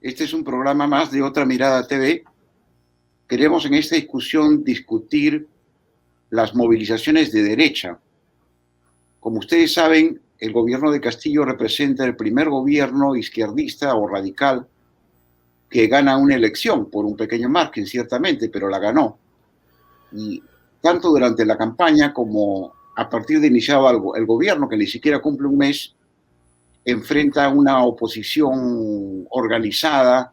Este es un programa más de Otra Mirada TV. Queremos en esta discusión discutir las movilizaciones de derecha. Como ustedes saben, el gobierno de Castillo representa el primer gobierno izquierdista o radical que gana una elección por un pequeño margen, ciertamente, pero la ganó. Y tanto durante la campaña como a partir de iniciado el gobierno, que ni siquiera cumple un mes, enfrenta una oposición organizada,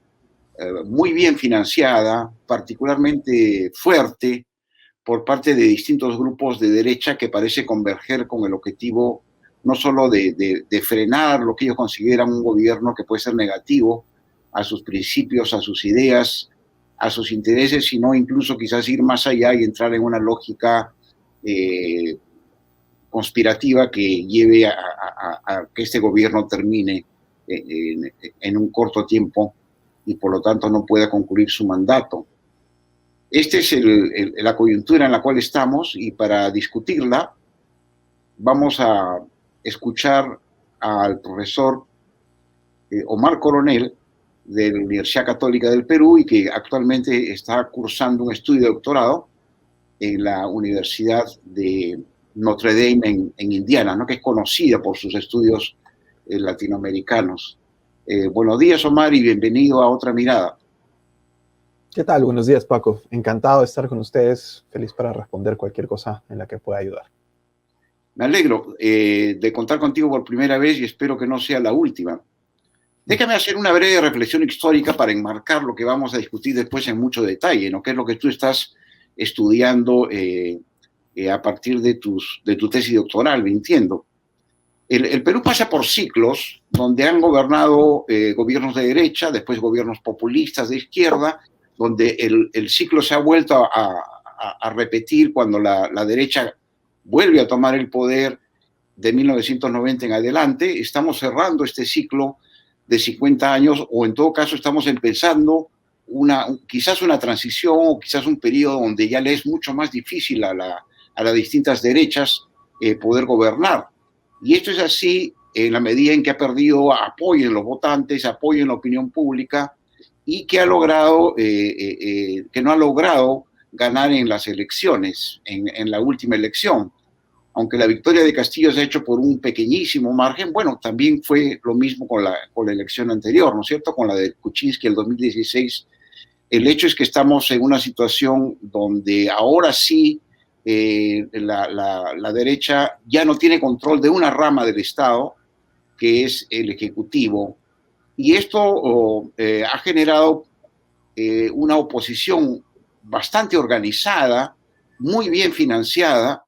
muy bien financiada, particularmente fuerte, por parte de distintos grupos de derecha que parece converger con el objetivo no solo de frenar lo que ellos consideran un gobierno que puede ser negativo a sus principios, a sus ideas, a sus intereses, sino incluso quizás ir más allá y entrar en una lógica conspirativa que lleve a que este gobierno termine en un corto tiempo y por lo tanto no pueda concluir su mandato. Esta es la coyuntura en la cual estamos y para discutirla vamos a escuchar al profesor Omar Coronel de la Universidad Católica del Perú y que actualmente está cursando un estudio de doctorado en la Universidad de Notre Dame en Indiana, ¿no? Que es conocida por sus estudios latinoamericanos. Buenos días, Omar, y bienvenido a Otra Mirada. ¿Qué tal? Buenos días, Paco. Encantado de estar con ustedes. Feliz para responder cualquier cosa en la que pueda ayudar. Me alegro de contar contigo por primera vez y espero que no sea la última. Déjame hacer una breve reflexión histórica para enmarcar lo que vamos a discutir después en mucho detalle, ¿no? ¿Qué es lo que tú estás estudiando a partir de tu tesis doctoral, me entiendo? El Perú pasa por ciclos donde han gobernado gobiernos de derecha, después gobiernos populistas de izquierda, donde el ciclo se ha vuelto a repetir cuando la derecha vuelve a tomar el poder de 1990 en adelante. Estamos cerrando este ciclo de 50 años, o en todo caso estamos empezando quizás una transición o quizás un periodo donde ya le es mucho más difícil a las distintas derechas poder gobernar. Y esto es así en la medida en que ha perdido apoyo en los votantes, apoyo en la opinión pública, y que que no ha logrado ganar en las elecciones, en la última elección. Aunque la victoria de Castillo se ha hecho por un pequeñísimo margen, bueno, también fue lo mismo con la elección anterior, ¿no es cierto? Con la de Kuczynski el 2016. El hecho es que estamos en una situación donde ahora sí la derecha ya no tiene control de una rama del Estado, que es el Ejecutivo, y esto ha generado una oposición bastante organizada, muy bien financiada,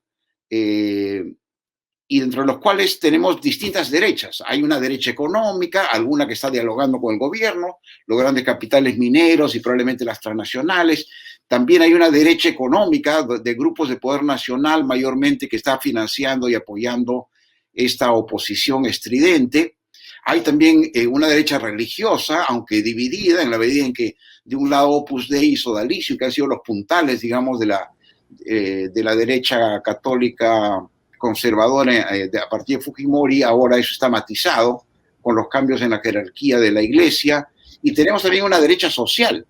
y dentro de los cuales tenemos distintas derechas. Hay una derecha económica, alguna que está dialogando con el gobierno, los grandes capitales mineros y probablemente las transnacionales. También hay una derecha económica de grupos de poder nacional mayormente que está financiando y apoyando esta oposición estridente. Hay también una derecha religiosa, aunque dividida en la medida en que de un lado Opus Dei y Sodalicio, que han sido los puntales, digamos, de la derecha católica conservadora a partir de Fujimori, ahora eso está matizado con los cambios en la jerarquía de la iglesia, y tenemos también una derecha social,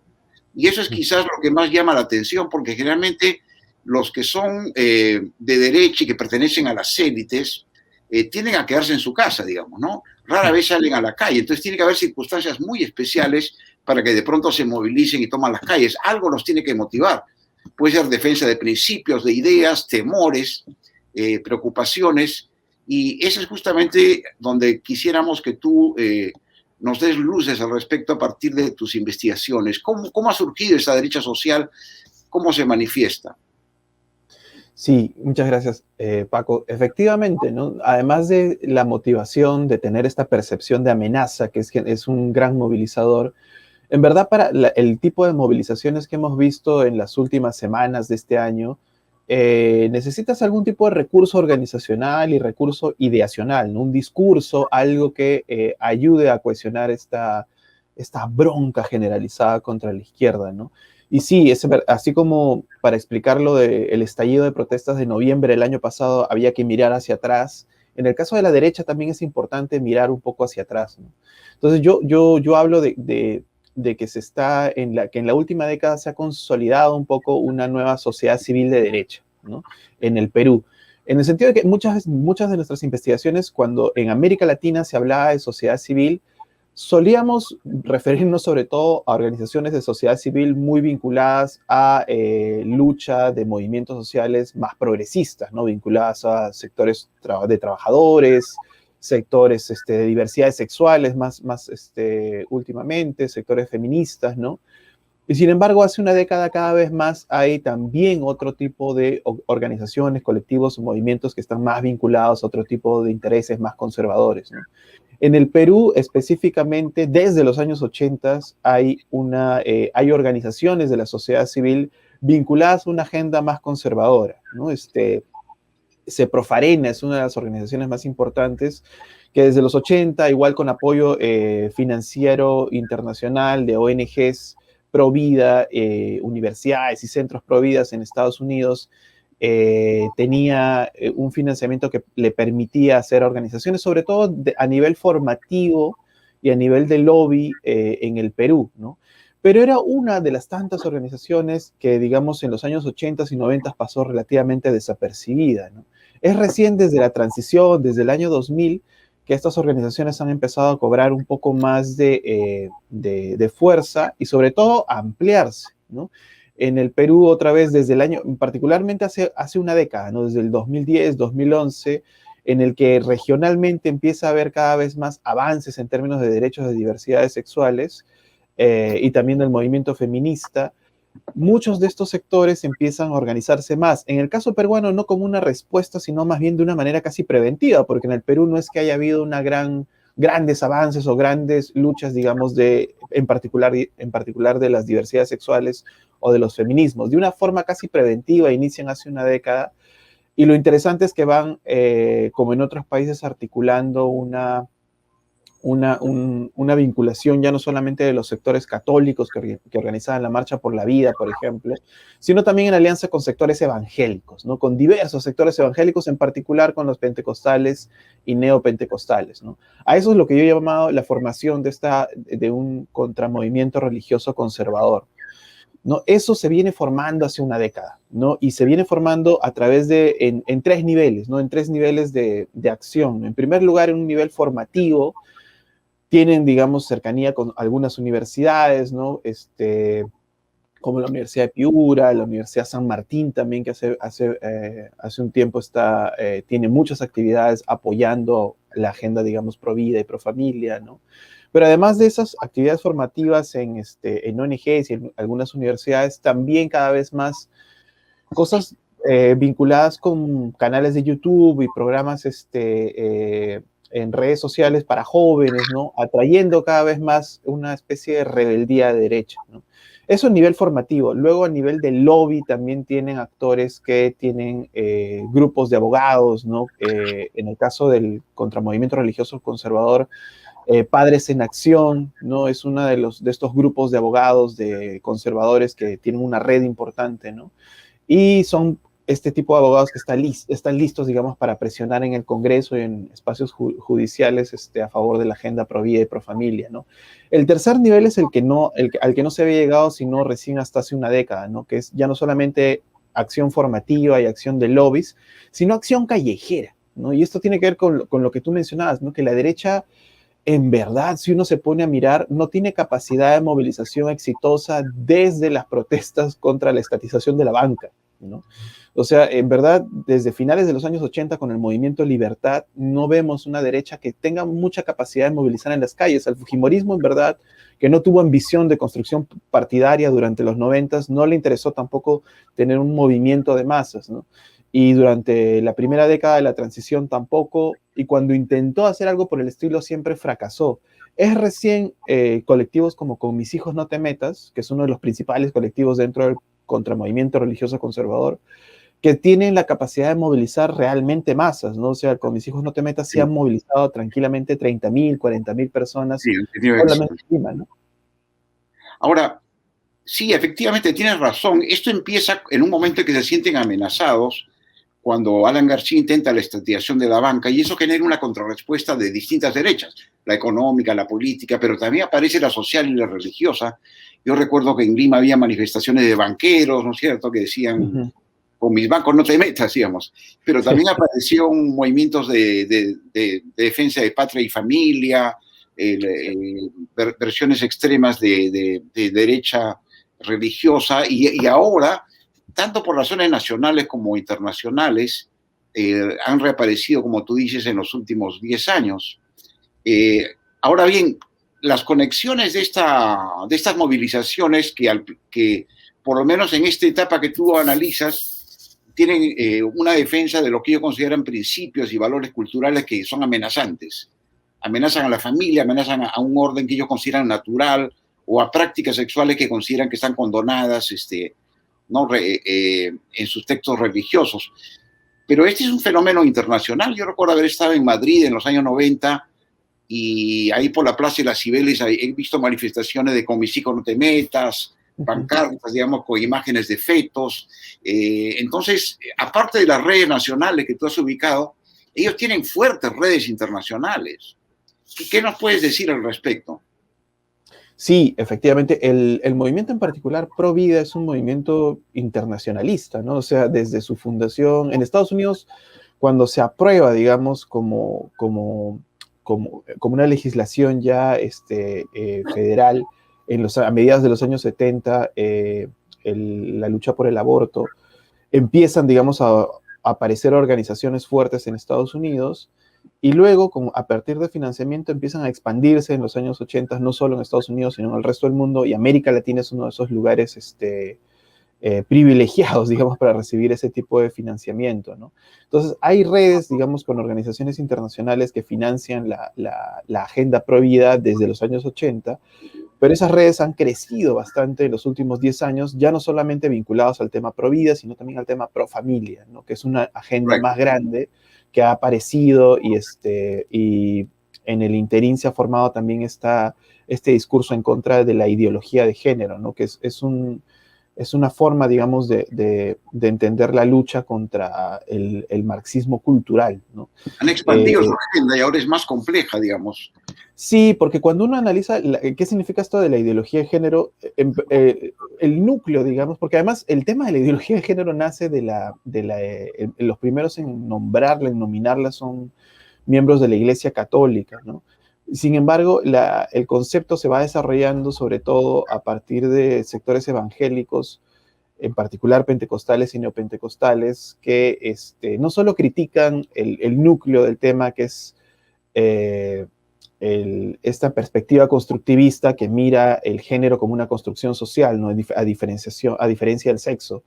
y eso es quizás lo que más llama la atención, porque generalmente los que son de derecha y que pertenecen a las élites tienden a quedarse en su casa, digamos, ¿no? Rara vez salen a la calle, entonces tiene que haber circunstancias muy especiales para que de pronto se movilicen y toman las calles. Algo los tiene que motivar. Puede ser defensa de principios, de ideas, temores, preocupaciones, y eso es justamente donde quisiéramos que tú nos des luces al respecto a partir de tus investigaciones. ¿Cómo ha surgido esa derecha social? ¿Cómo se manifiesta? Sí, muchas gracias, Paco. Efectivamente, ¿no? Además de la motivación de tener esta percepción de amenaza, que es un gran movilizador, en verdad para el tipo de movilizaciones que hemos visto en las últimas semanas de este año, necesitas algún tipo de recurso organizacional y recurso ideacional, ¿no? Un discurso, algo que ayude a cohesionar esta bronca generalizada contra la izquierda, ¿no? Y sí, así como para explicarlo del estallido de protestas de noviembre del año pasado, había que mirar hacia atrás. En el caso de la derecha también es importante mirar un poco hacia atrás, ¿no? Entonces yo hablo de de que que en la última década se ha consolidado un poco una nueva sociedad civil de derecha, ¿no? En el Perú. En el sentido de que muchas de nuestras investigaciones, cuando en América Latina se hablaba de sociedad civil, solíamos referirnos sobre todo a organizaciones de sociedad civil muy vinculadas a lucha de movimientos sociales más progresistas, ¿no? Vinculadas a sectores de trabajadores, sectores de diversidades sexuales más últimamente, sectores feministas, ¿no? Y sin embargo, hace una década cada vez más hay también otro tipo de organizaciones, colectivos, movimientos que están más vinculados a otro tipo de intereses más conservadores, ¿no? En el Perú, específicamente, desde los años 80 hay organizaciones de la sociedad civil vinculadas a una agenda más conservadora, ¿no? Seprofarena es una de las organizaciones más importantes que desde los 80, igual con apoyo financiero internacional de ONGs pro vida, universidades y centros pro vidas en Estados Unidos, tenía un financiamiento que le permitía hacer organizaciones, sobre todo a nivel formativo y a nivel de lobby en el Perú, ¿no? Pero era una de las tantas organizaciones que, digamos, en los años 80 y 90 pasó relativamente desapercibida, ¿no? Es recién desde la transición, desde el año 2000, que estas organizaciones han empezado a cobrar un poco más de fuerza y sobre todo a ampliarse, ¿no? En el Perú otra vez desde el año, particularmente hace una década, ¿no? Desde el 2010, 2011, en el que regionalmente empieza a haber cada vez más avances en términos de derechos de diversidades sexuales y también del movimiento feminista. Muchos de estos sectores empiezan a organizarse más. En el caso peruano, no como una respuesta, sino más bien de una manera casi preventiva, porque en el Perú no es que haya habido grandes avances o grandes luchas, digamos, en particular de las diversidades sexuales o de los feminismos. De una forma casi preventiva, inician hace una década. Y lo interesante es que van, como en otros países, articulando una vinculación ya no solamente de los sectores católicos que organizaban la Marcha por la Vida, por ejemplo, sino también en alianza con sectores evangélicos, ¿no? Con diversos sectores evangélicos, en particular con los pentecostales y neopentecostales, ¿no? A eso es lo que yo he llamado la formación de un contramovimiento religioso conservador, ¿no? Eso se viene formando hace una década, ¿no? Y se viene formando a través en tres niveles, ¿no? En tres niveles de acción. En primer lugar, en un nivel formativo, tienen, digamos, cercanía con algunas universidades, ¿no? Como la Universidad de Piura, la Universidad San Martín también, que hace un tiempo tiene muchas actividades apoyando la agenda, digamos, pro vida y pro familia, ¿no? Pero además de esas actividades formativas en ONGs y en algunas universidades, también cada vez más cosas vinculadas con canales de YouTube y programas en redes sociales para jóvenes, ¿no? Atrayendo cada vez más una especie de rebeldía de derecha, ¿no? Eso a nivel formativo. Luego a nivel de lobby también tienen actores que tienen grupos de abogados, ¿no? En el caso del contramovimiento religioso conservador, Padres en Acción, ¿no? Es uno de estos grupos de abogados, de conservadores que tienen una red importante, ¿no? Y son este tipo de abogados que están listos, digamos, para presionar en el Congreso y en espacios judiciales a favor de la agenda pro vida y pro familia, ¿no? El tercer nivel es al que no se había llegado sino recién hasta hace una década, ¿no? Que es ya no solamente acción formativa y acción de lobbies, sino acción callejera, ¿no? Y esto tiene que ver con lo que tú mencionabas, ¿no? Que la derecha, en verdad, si uno se pone a mirar, no tiene capacidad de movilización exitosa desde las protestas contra la estatización de la banca, ¿no? O sea, en verdad, desde finales de los años 80 con el movimiento Libertad, no vemos una derecha que tenga mucha capacidad de movilizar en las calles. Al fujimorismo, en verdad, que no tuvo ambición de construcción partidaria durante los 90, no le interesó tampoco tener un movimiento de masas, ¿no? Y durante la primera década de la transición tampoco, y cuando intentó hacer algo por el estilo siempre fracasó. Es recién colectivos como Con Mis Hijos No Te Metas, que es uno de los principales colectivos dentro del contramovimiento religioso conservador, que tienen la capacidad de movilizar realmente masas, ¿no? O sea, Con Mis Hijos No Te Metas sí han movilizado tranquilamente 30.000, 40.000 personas Sí, solamente en Lima, ¿no? Ahora, sí, efectivamente tienes razón. Esto empieza en un momento en que se sienten amenazados cuando Alan García intenta la estatización de la banca, y eso genera una contrarrespuesta de distintas derechas, la económica, la política, pero también aparece la social y la religiosa. Yo recuerdo que en Lima había manifestaciones de banqueros, ¿no es cierto?, que decían, con mis bancos no te metas, digamos, pero también aparecieron movimientos de defensa de patria y familia, versiones extremas de derecha religiosa, y ahora, tanto por razones nacionales como internacionales, han reaparecido, como tú dices, en los últimos 10 años. Ahora bien, las conexiones de estas movilizaciones que, por lo menos en esta etapa que tú analizas, tienen una defensa de lo que ellos consideran principios y valores culturales que son amenazantes. Amenazan a la familia, amenazan a un orden que ellos consideran natural, o a prácticas sexuales que consideran que están condonadas, ¿no? En sus textos religiosos. Pero este es un fenómeno internacional. Yo recuerdo haber estado en Madrid en los años 90 y ahí por la Plaza de las Cibeles he visto manifestaciones de con mis hijos no te metas, pancartas, digamos, con imágenes de fetos. Entonces, aparte de las redes nacionales que tú has ubicado, ellos tienen fuertes redes internacionales. ¿Qué nos puedes decir al respecto? Sí, efectivamente, el movimiento en particular Pro Vida es un movimiento internacionalista, ¿no? O sea, desde su fundación en Estados Unidos, cuando se aprueba, digamos, como una legislación ya federal a mediados de los años 70, la lucha por el aborto, empiezan, digamos, a aparecer organizaciones fuertes en Estados Unidos. Y luego, a partir de financiamiento, empiezan a expandirse en los años 80, no solo en Estados Unidos, sino en el resto del mundo, y América Latina es uno de esos lugares privilegiados, digamos, para recibir ese tipo de financiamiento, ¿no? Entonces, hay redes, digamos, con organizaciones internacionales que financian la agenda pro vida desde los años 80, pero esas redes han crecido bastante en los últimos 10 años, ya no solamente vinculados al tema pro vida, sino también al tema pro familia, ¿no? Que es una agenda más grande que ha aparecido y en el interín se ha formado también este discurso en contra de la ideología de género, ¿no? Que es una forma, digamos, de entender la lucha contra el marxismo cultural, ¿no? Han expandido su agenda y ahora es más compleja, digamos. Sí, porque cuando uno analiza qué significa esto de la ideología de género, el núcleo, digamos, porque además el tema de la ideología de género nace los primeros en nombrarla, en nominarla, son miembros de la Iglesia Católica, ¿no? Sin embargo, el concepto se va desarrollando sobre todo a partir de sectores evangélicos, en particular pentecostales y neopentecostales, que no solo critican el núcleo del tema, que es esta perspectiva constructivista que mira el género como una construcción social, ¿no? a diferencia del sexo,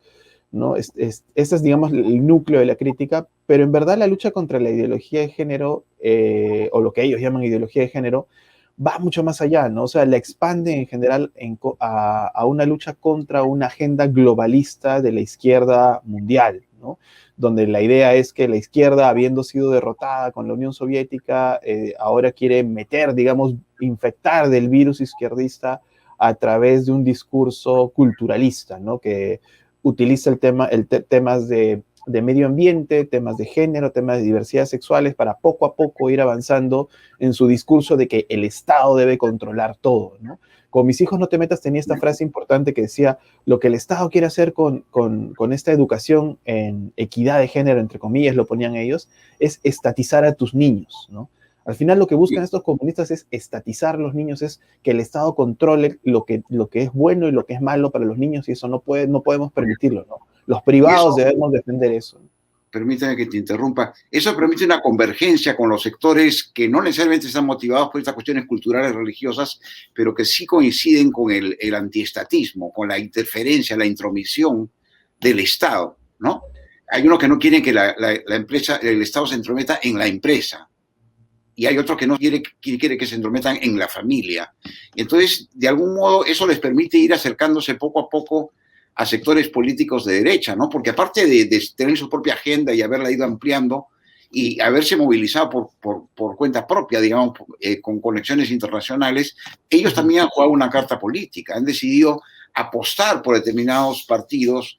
¿no? Este es, digamos, el núcleo de la crítica, pero en verdad la lucha contra la ideología de género, o lo que ellos llaman ideología de género, va mucho más allá, ¿no? O sea, la expande en general a una lucha contra una agenda globalista de la izquierda mundial, ¿no? Donde la idea es que la izquierda, habiendo sido derrotada con la Unión Soviética, ahora quiere meter, digamos, infectar del virus izquierdista a través de un discurso culturalista, ¿no? Que utiliza temas de medio ambiente, temas de género, temas de diversidad sexuales, para poco a poco ir avanzando en su discurso de que el Estado debe controlar todo, ¿no? Con mis hijos no te metas tenía esta frase importante que decía, lo que el Estado quiere hacer con esta educación en equidad de género, entre comillas, lo ponían ellos, es estatizar a tus niños, ¿no? Al final lo que buscan estos comunistas es estatizar a los niños, es que el Estado controle lo que es bueno y lo que es malo para los niños, y eso no podemos permitirlo, ¿no? Los privados debemos defender eso. Permítame que te interrumpa. Eso permite una convergencia con los sectores que no necesariamente están motivados por estas cuestiones culturales religiosas, pero que sí coinciden con el antiestatismo, con la interferencia, la intromisión del Estado, ¿no? Hay unos que no quieren que el Estado se entrometa en la empresa, y hay otros que no quiere que se entrometan en la familia. Entonces, de algún modo, eso les permite ir acercándose poco a poco a sectores políticos de derecha, ¿no? Porque aparte de tener su propia agenda y haberla ido ampliando y haberse movilizado por cuenta propia, digamos, con conexiones internacionales, ellos también han jugado una carta política, han decidido apostar por determinados partidos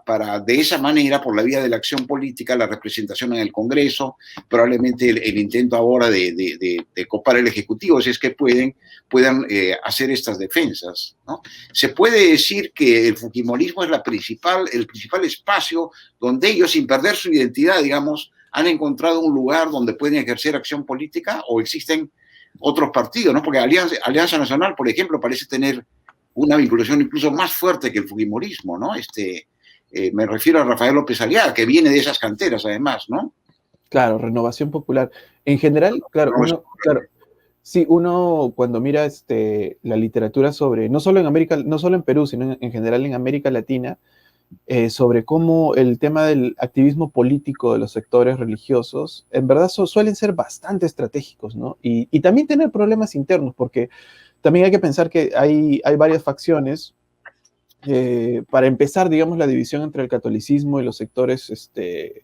para de esa manera, por la vía de la acción política, la representación en el Congreso, probablemente el intento ahora de copar el Ejecutivo, si es que puedan hacer estas defensas, ¿no? Se puede decir que el fujimorismo es el principal espacio donde ellos, sin perder su identidad, digamos, han encontrado un lugar donde pueden ejercer acción política, o existen otros partidos, ¿no? Porque Alianza Nacional, por ejemplo, parece tener una vinculación incluso más fuerte que el fujimorismo, ¿no? Me refiero a Rafael López Aliaga, que viene de esas canteras, además, ¿no? Claro, Renovación Popular. En general, claro, sí, uno cuando mira la literatura sobre, no solo en Perú, sino en general en América Latina, sobre cómo el tema del activismo político de los sectores religiosos, en verdad suelen ser bastante estratégicos, ¿no? Y también tener problemas internos, porque también hay que pensar que hay varias facciones. Para empezar, digamos, la división entre el catolicismo y los sectores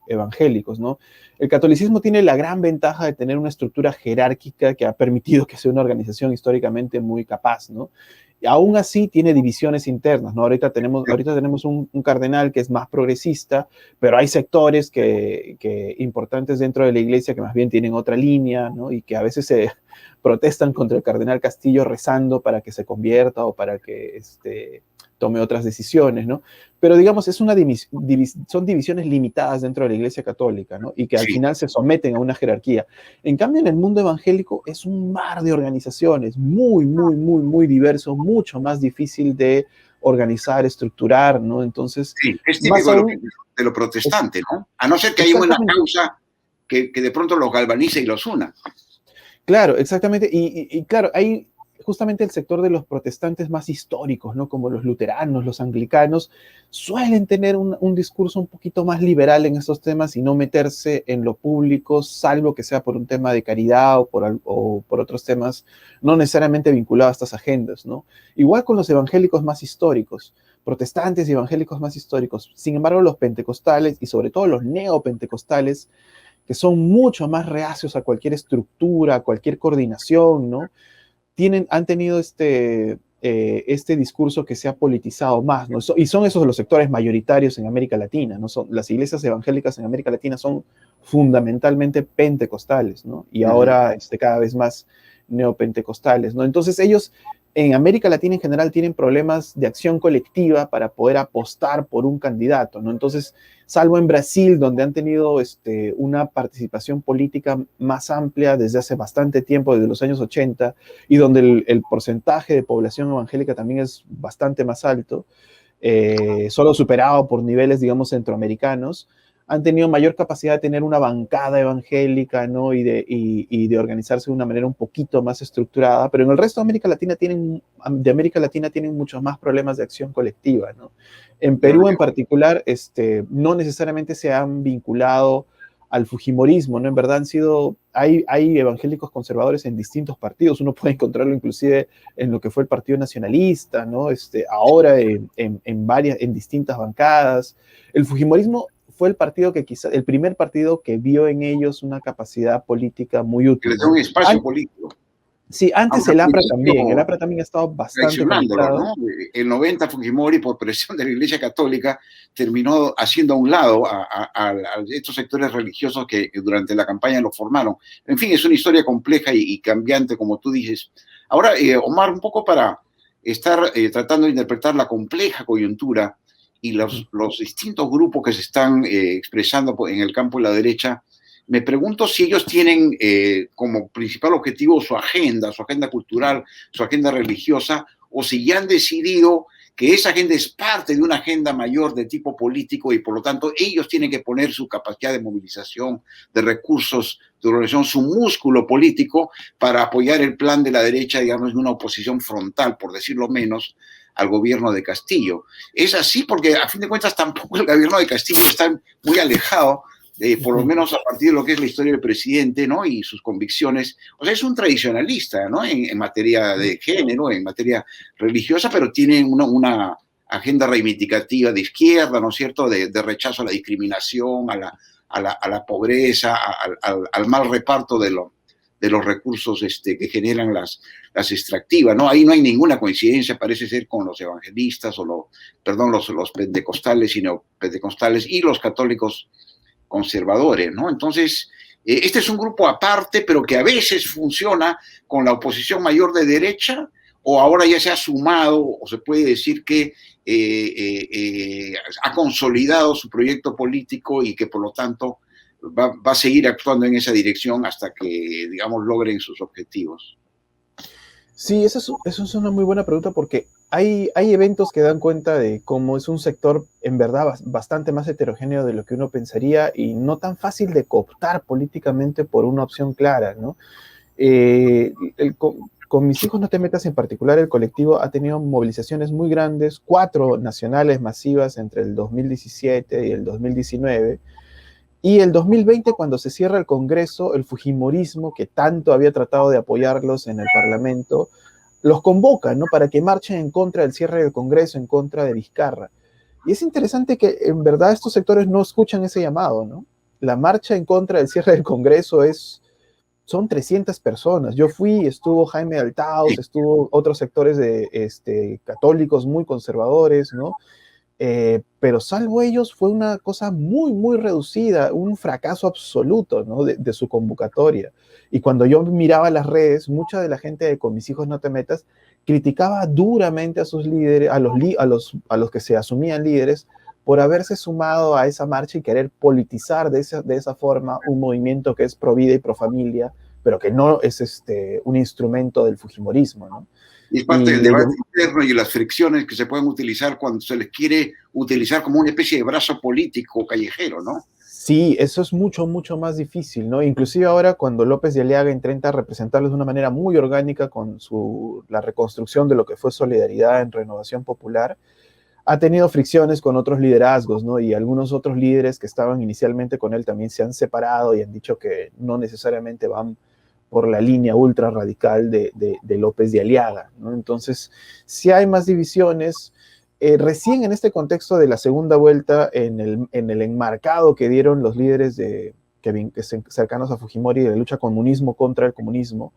evangélicos, ¿no? El catolicismo tiene la gran ventaja de tener una estructura jerárquica que ha permitido que sea una organización históricamente muy capaz, ¿no? Y aún así tiene divisiones internas, ¿no? Ahorita tenemos un cardenal que es más progresista, pero hay sectores importantes dentro de la iglesia que más bien tienen otra línea, ¿no? Y que a veces se protestan contra el cardenal Castillo rezando para que se convierta o para que tome otras decisiones, ¿no? Pero digamos, son divisiones limitadas dentro de la Iglesia Católica, ¿no? Y que al final se someten a una jerarquía. En cambio, en el mundo evangélico es un mar de organizaciones, muy, muy, muy, muy diverso, mucho más difícil de organizar, estructurar, ¿no? Entonces, sí, es típico de lo protestante, ¿no? A no ser que haya una causa que de pronto los galvanice y los una. Claro, exactamente. Y claro, hay justamente el sector de los protestantes más históricos, ¿no? Como los luteranos, los anglicanos, suelen tener un discurso un poquito más liberal en estos temas y no meterse en lo público, salvo que sea por un tema de caridad o por otros temas no necesariamente vinculados a estas agendas, ¿no? Igual con los evangélicos más históricos, protestantes y evangélicos más históricos. Sin embargo, los pentecostales y sobre todo los neopentecostales, que son mucho más reacios a cualquier estructura, a cualquier coordinación, ¿no? Han tenido este discurso que se ha politizado más, ¿no? Y son esos los sectores mayoritarios en América Latina, ¿no? Las iglesias evangélicas en América Latina son fundamentalmente pentecostales, ¿no? Y ahora cada vez más neopentecostales, ¿no? Entonces ellos en América Latina en general tienen problemas de acción colectiva para poder apostar por un candidato, ¿no? Entonces, salvo en Brasil, donde han tenido una participación política más amplia desde hace bastante tiempo, desde los años 80, y donde el porcentaje de población evangélica también es bastante más alto, solo superado por niveles, digamos, centroamericanos, han tenido mayor capacidad de tener una bancada evangélica, ¿no? Y de organizarse de una manera un poquito más estructurada, pero en el resto de América Latina tienen muchos más problemas de acción colectiva, ¿no? En Perú en particular, no necesariamente se han vinculado al fujimorismo, ¿no? En verdad hay evangélicos conservadores en distintos partidos, uno puede encontrarlo inclusive en lo que fue el Partido Nacionalista, ¿no? Ahora en distintas bancadas. El fujimorismo fue el primer partido que vio en ellos una capacidad política muy útil. Que les da un espacio político. Sí, antes el APRA también ha estado bastante conectado. ¿No? El 90 Fujimori, por presión de la Iglesia Católica, terminó haciendo a un lado a estos sectores religiosos que durante la campaña lo formaron. En fin, es una historia compleja y cambiante, como tú dices. Ahora, Omar, un poco para estar tratando de interpretar la compleja coyuntura y los distintos grupos que se están expresando en el campo de la derecha, me pregunto si ellos tienen como principal objetivo su agenda cultural, su agenda religiosa, o si ya han decidido que esa agenda es parte de una agenda mayor de tipo político y por lo tanto ellos tienen que poner su capacidad de movilización, de recursos, de organización, su músculo político para apoyar el plan de la derecha, digamos, en una oposición frontal, por decirlo menos, al gobierno de Castillo. Es así porque a fin de cuentas tampoco el gobierno de Castillo está muy alejado por lo menos a partir de lo que es la historia del presidente, ¿no? Y sus convicciones. O sea, es un tradicionalista, ¿no? En materia de género, en materia religiosa, pero tiene una agenda reivindicativa de izquierda, ¿no es cierto?, de rechazo a la discriminación, a la pobreza, al mal reparto de los recursos que generan las extractivas, ¿no? Ahí no hay ninguna coincidencia, parece ser, con los evangelistas los pentecostales y los católicos conservadores, ¿no? Entonces, este es un grupo aparte, pero que a veces funciona con la oposición mayor de derecha, o ahora ya se ha sumado, o se puede decir que ha consolidado su proyecto político y que por lo tanto va a seguir actuando en esa dirección hasta que, digamos, logren sus objetivos. Sí, eso es una muy buena pregunta porque hay eventos que dan cuenta de cómo es un sector en verdad bastante más heterogéneo de lo que uno pensaría y no tan fácil de cooptar políticamente por una opción clara, ¿no? Con Mis Hijos No Te Metas en particular, el colectivo ha tenido movilizaciones muy grandes, 4 nacionales masivas entre el 2017 y el 2019. Y el 2020, cuando se cierra el Congreso, el fujimorismo, que tanto había tratado de apoyarlos en el Parlamento, los convoca, ¿no? Para que marchen en contra del cierre del Congreso, en contra de Vizcarra. Y es interesante que en verdad estos sectores no escuchan ese llamado, ¿no? La marcha en contra del cierre del Congreso son 300 personas. Yo fui, estuvo Jaime Altaos, estuvo otros sectores de católicos muy conservadores, ¿no? Pero salvo ellos fue una cosa muy, muy reducida, un fracaso absoluto, ¿no? de su convocatoria. Y cuando yo miraba las redes, mucha de la gente de Con Mis Hijos No Te Metas criticaba duramente a sus líderes, a los que se asumían líderes, por haberse sumado a esa marcha y querer politizar de esa forma un movimiento que es pro vida y pro familia, pero que no es un instrumento del fujimorismo, ¿no? Y es parte del debate interno y las fricciones que se pueden utilizar cuando se les quiere utilizar como una especie de brazo político callejero, ¿no? Sí, eso es mucho, mucho más difícil, ¿no? Inclusive ahora cuando López de Aliaga intenta representarlos de una manera muy orgánica con la reconstrucción de lo que fue Solidaridad en Renovación Popular, ha tenido fricciones con otros liderazgos, ¿no? Y algunos otros líderes que estaban inicialmente con él también se han separado y han dicho que no necesariamente van por la línea ultra radical de López de Aliaga, ¿no? Entonces, sí hay más divisiones. Recién en este contexto de la segunda vuelta, en el enmarcado que dieron los líderes cercanos a Fujimori de la lucha comunismo contra el comunismo,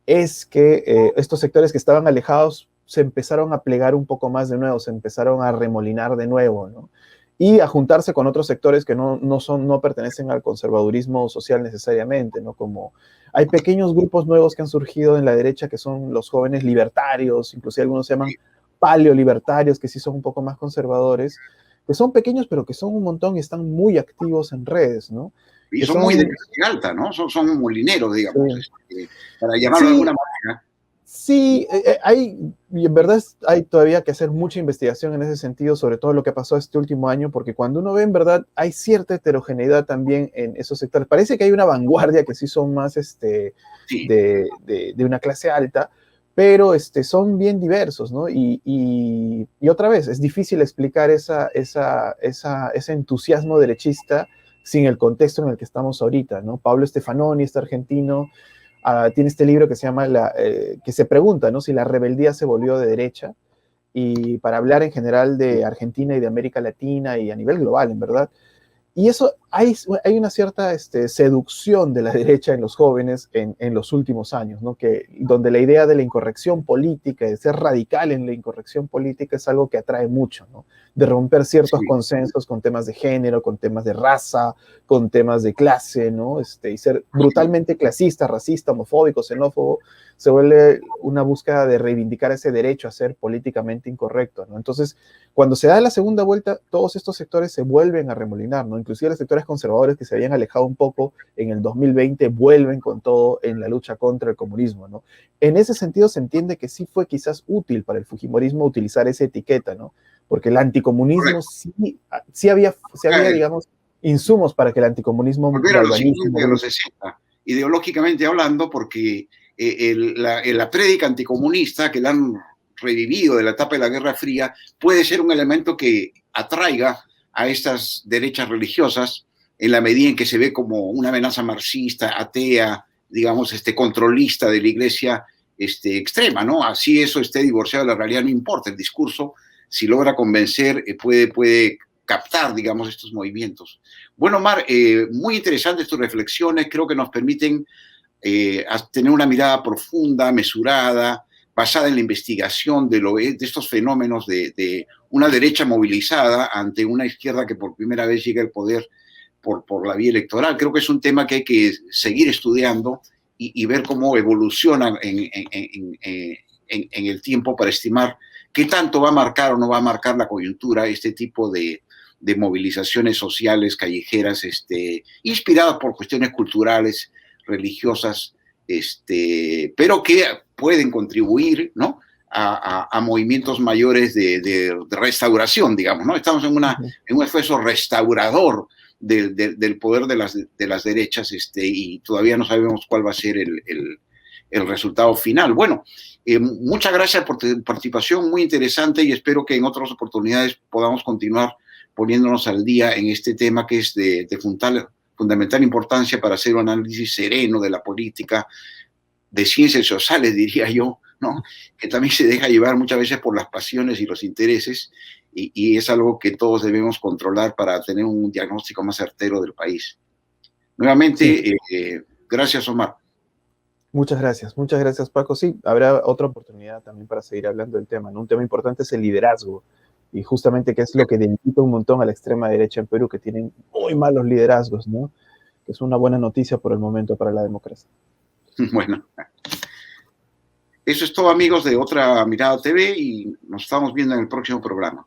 es que estos sectores que estaban alejados se empezaron a plegar un poco más de nuevo, se empezaron a remolinar de nuevo, ¿no? Y a juntarse con otros sectores que no pertenecen al conservadurismo social necesariamente, ¿no? Como hay pequeños grupos nuevos que han surgido en la derecha que son los jóvenes libertarios, inclusive algunos se llaman paleolibertarios, que sí son un poco más conservadores, que son pequeños pero que son un montón y están muy activos en redes, ¿no? Y son muy de clase alta, ¿no? Son molineros, digamos, para llamarlo de alguna manera. Sí, y en verdad hay todavía que hacer mucha investigación en ese sentido, sobre todo lo que pasó este último año, porque cuando uno ve en verdad hay cierta heterogeneidad también en esos sectores. Parece que hay una vanguardia que sí son más de una clase alta, pero son bien diversos, ¿no? Y otra vez, es difícil explicar ese entusiasmo derechista sin el contexto en el que estamos ahorita, ¿no? Pablo Stefanoni, este argentino, tiene este libro que se llama, que se pregunta, ¿no? Si la rebeldía se volvió de derecha, y para hablar en general de Argentina y de América Latina y a nivel global, en verdad. Y eso, hay una cierta seducción de la derecha en los jóvenes en los últimos años, ¿no? Donde la idea de la incorrección política, de ser radical en la incorrección política, es algo que atrae mucho, ¿no? De romper ciertos consensos con temas de género, con temas de raza, con temas de clase, ¿no? Y ser brutalmente clasista, racista, homofóbico, xenófobo, se vuelve una búsqueda de reivindicar ese derecho a ser políticamente incorrecto, ¿no? Entonces, cuando se da la segunda vuelta, todos estos sectores se vuelven a remolinar, ¿no? Inclusive los sectores conservadores que se habían alejado un poco en el 2020 vuelven con todo en la lucha contra el comunismo, ¿no? En ese sentido se entiende que sí fue quizás útil para el fujimorismo utilizar esa etiqueta, ¿no? Porque el anticomunismo sí había, digamos, insumos para que el anticomunismo galvanismo. De los 60, ideológicamente hablando, porque la prédica anticomunista que la han revivido de la etapa de la Guerra Fría puede ser un elemento que atraiga a estas derechas religiosas en la medida en que se ve como una amenaza marxista, atea, digamos, controlista de la iglesia extrema, ¿no? Así eso esté divorciado de la realidad, no importa, el discurso, si logra convencer, puede captar, digamos, estos movimientos. Bueno, Omar, muy interesantes tus reflexiones, creo que nos permiten a tener una mirada profunda, mesurada, basada en la investigación de estos fenómenos de una derecha movilizada ante una izquierda que por primera vez llega al poder por la vía electoral. Creo que es un tema que hay que seguir estudiando y ver cómo evoluciona en el tiempo para estimar qué tanto va a marcar o no va a marcar la coyuntura este tipo de movilizaciones sociales callejeras, inspiradas por cuestiones culturales, religiosas, pero que pueden contribuir, ¿no?, a movimientos mayores de restauración, digamos, ¿no? Estamos en un esfuerzo restaurador del poder de las derechas, y todavía no sabemos cuál va a ser el resultado final. Bueno, muchas gracias por tu participación, muy interesante, y espero que en otras oportunidades podamos continuar poniéndonos al día en este tema que es de fundamental importancia para hacer un análisis sereno de la política, de ciencias sociales, diría yo, ¿no?, que también se deja llevar muchas veces por las pasiones y los intereses, y es algo que todos debemos controlar para tener un diagnóstico más certero del país. Nuevamente, sí. Gracias, Omar. Muchas gracias, Paco. Sí, habrá otra oportunidad también para seguir hablando del tema, ¿no? Un tema importante es el liderazgo, y justamente que es lo que debilita un montón a la extrema derecha en Perú, que tienen muy malos liderazgos, ¿no? Que es una buena noticia por el momento para la democracia. Bueno, eso es todo, amigos de Otra Mirada TV, y nos estamos viendo en el próximo programa.